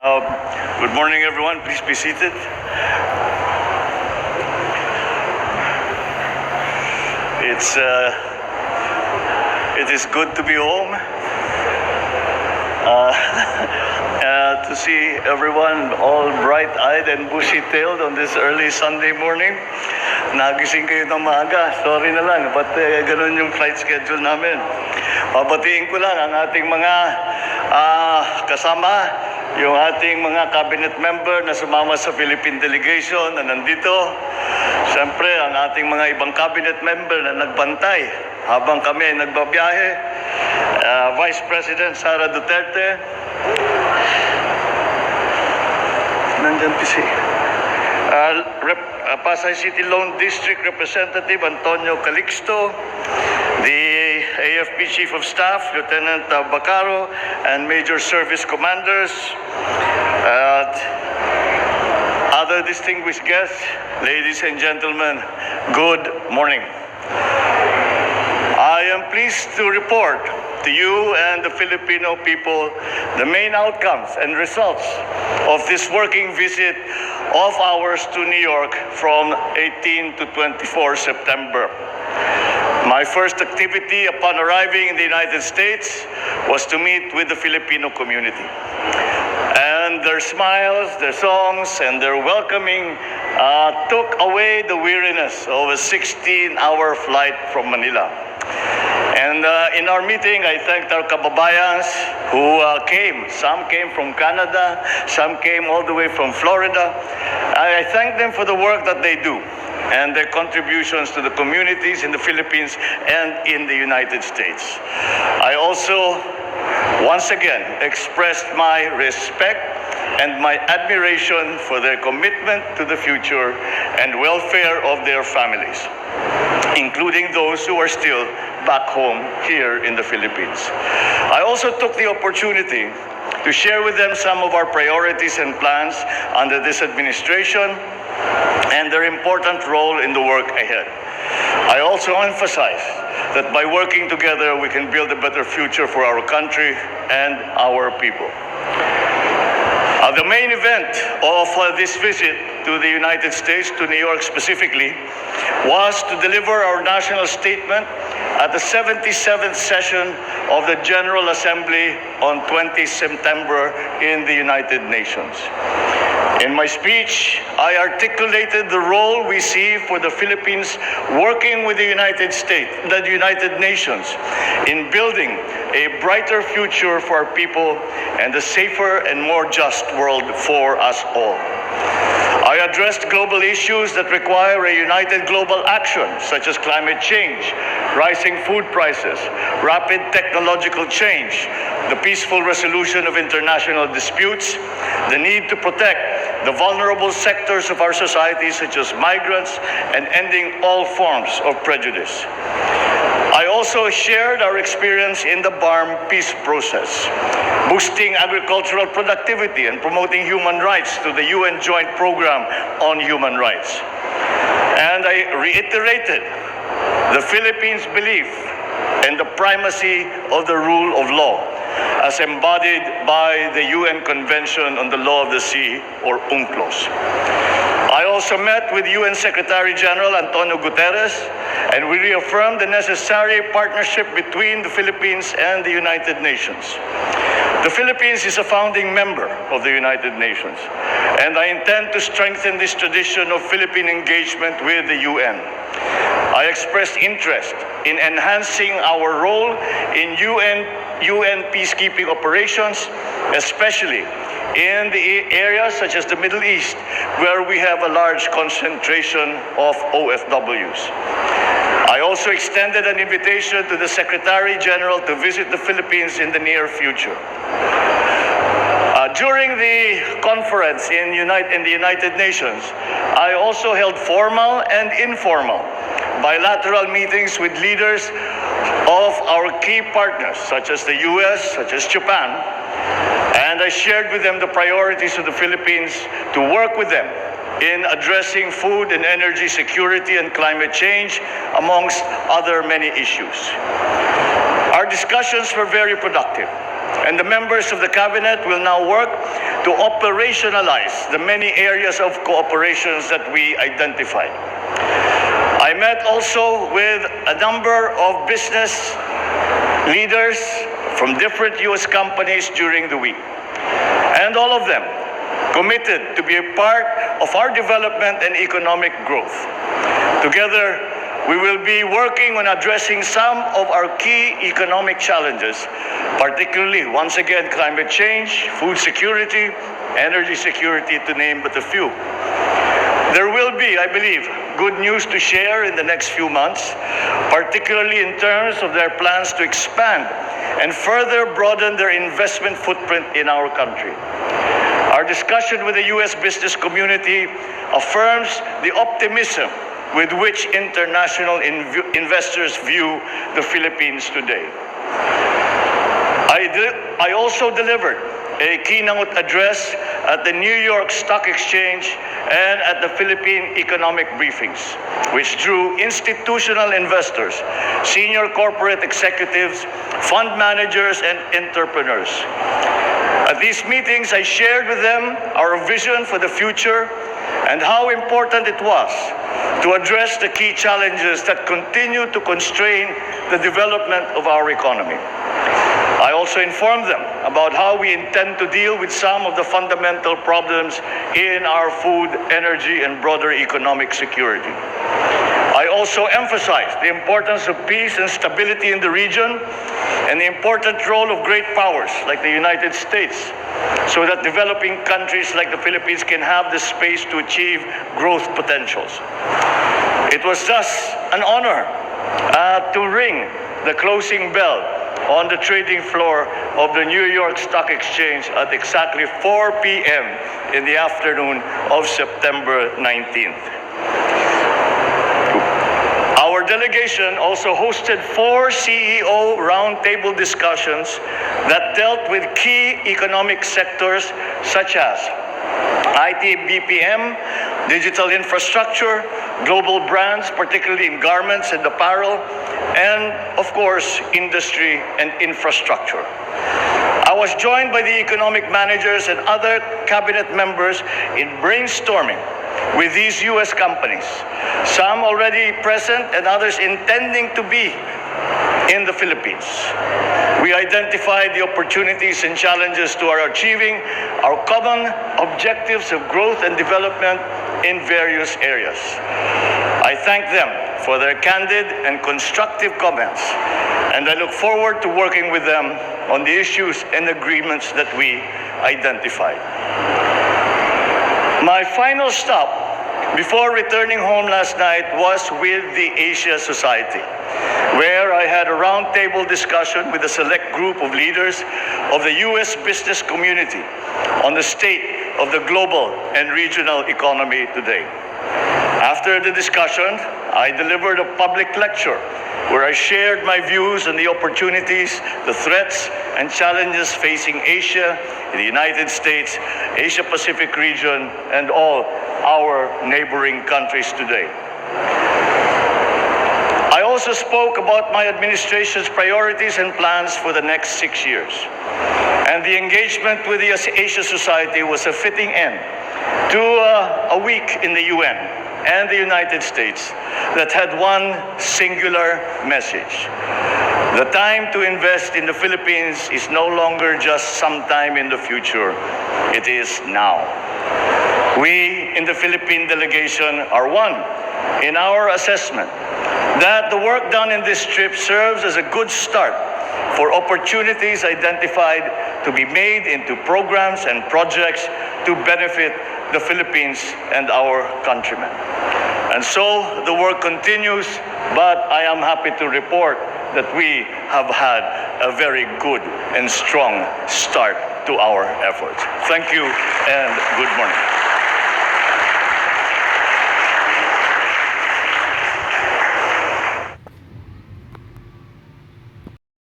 Good morning, everyone. Please be seated. It is good to be home. To see everyone all bright-eyed and bushy-tailed on this early Sunday morning. Nagising kayo ng maaga. Sorry na lang, but ganun yung flight schedule namin. Pabatiin ko lang ang ating mga kasama, yung ating mga cabinet member na sumama sa Philippine delegation na nandito. Siyempre, ang ating mga ibang cabinet member na nagbantay habang kami nagbabiyahe. Vice President Sara Duterte. Nandyan si Pasay City Lone District Representative Antonio Calixto, the AFP Chief of Staff, Lieutenant Bacaro, and Major Service Commanders, other distinguished guests, ladies and gentlemen, good morning. I am pleased to report to you and the Filipino people the main outcomes and results of this working visit of ours to New York from 18 to 24 September. My first activity upon arriving in the United States was to meet with the Filipino community. And their smiles, their songs, and their welcoming took away the weariness of a 16-hour flight from Manila. And in our meeting, I thanked our kababayans who came. Some came from Canada, some came all the way from Florida. I thank them for the work that they do and their contributions to the communities in the Philippines and in the United States. I also, once again, expressed my respect and my admiration for their commitment to the future and welfare of their families, including those who are still back home here in the Philippines. I also took the opportunity to share with them some of our priorities and plans under this administration and their important role in the work ahead. I also emphasize that by working together, we can build a better future for our country and our people. The main event of this visit to the United States, to New York specifically, was to deliver our national statement at the 77th session of the General Assembly on 20 September in the United Nations. In my speech, I articulated the role we see for the Philippines working with the United Nations in building a brighter future for our people and a safer and more just world for us all. I addressed global issues that require a united global action, such as climate change, rising food prices, rapid technological change, the peaceful resolution of international disputes, the need to protect the vulnerable sectors of our society, such as migrants, and ending all forms of prejudice. I also shared our experience in the BARM peace process, boosting agricultural productivity and promoting human rights through the UN Joint Program on Human Rights. And I reiterated the Philippines' belief in the primacy of the rule of law, as embodied by the UN Convention on the Law of the Sea, or UNCLOS. I also met with UN Secretary General Antonio Guterres, and we reaffirmed the necessary partnership between the Philippines and the United Nations. The Philippines is a founding member of the United Nations, and I intend to strengthen this tradition of Philippine engagement with the UN. I expressed interest in enhancing our role in UN peacekeeping operations, especially in the areas such as the Middle East, where we have a large concentration of OFWs. I also extended an invitation to the Secretary General to visit the Philippines in the near future. During the conference in the United Nations, I also held formal and informal bilateral meetings with leaders of our key partners, such as the US, such as Japan, and I shared with them the priorities of the Philippines to work with them in addressing food and energy security and climate change, amongst other many issues. Our discussions were very productive, and the members of the cabinet will now work to operationalize the many areas of cooperations that we identified. I met also with a number of business leaders from different U.S. companies during the week, and all of them committed to be a part of our development and economic growth. Together, we will be working on addressing some of our key economic challenges, particularly, once again, climate change, food security, energy security, to name but a few. There will be, I believe, good news to share in the next few months, particularly in terms of their plans to expand and further broaden their investment footprint in our country. Our discussion with the U.S. business community affirms the optimism with which international investors view the Philippines today. I also delivered a keynote address at the New York Stock Exchange and at the Philippine economic briefings, which drew institutional investors, senior corporate executives, fund managers, and entrepreneurs. At these meetings, I shared with them our vision for the future and how important it was to address the key challenges that continue to constrain the development of our economy. I also informed them about how we intend to deal with some of the fundamental problems in our food, energy, and broader economic security. I also emphasized the importance of peace and stability in the region and the important role of great powers like the United States, so that developing countries like the Philippines can have the space to achieve growth potentials. It was thus an honor to ring the closing bell on the trading floor of the New York Stock Exchange at exactly 4 p.m. in the afternoon of September 19th. Our delegation also hosted 4 CEO roundtable discussions that dealt with key economic sectors such as Pbbm, digital infrastructure, global brands, particularly in garments and apparel, and, of course, industry and infrastructure. I was joined by the economic managers and other cabinet members in brainstorming with these U.S. companies, some already present and others intending to be in the Philippines. We identified the opportunities and challenges to our achieving our common objectives of growth and development in various areas. I thank them for their candid and constructive comments, and I look forward to working with them on the issues and agreements that we identified. My final stop before returning home last night was with the Asia Society, where I had a roundtable discussion with a select group of leaders of the U.S. business community on the state of the global and regional economy today. After the discussion, I delivered a public lecture where I shared my views on the opportunities, the threats, and challenges facing Asia, the United States, Asia-Pacific region, and all our neighboring countries today. I also spoke about my administration's priorities and plans for the next 6 years. And the engagement with the Asia Society was a fitting end to a week in the UN and the United States that had one singular message. The time to invest in the Philippines is no longer just sometime in the future. It is now. We in the Philippine delegation are one in our assessment that the work done in this trip serves as a good start for opportunities identified to be made into programs and projects to benefit the Philippines and our countrymen. And so the work continues, but I am happy to report that we have had a very good and strong start to our efforts. Thank you and good morning.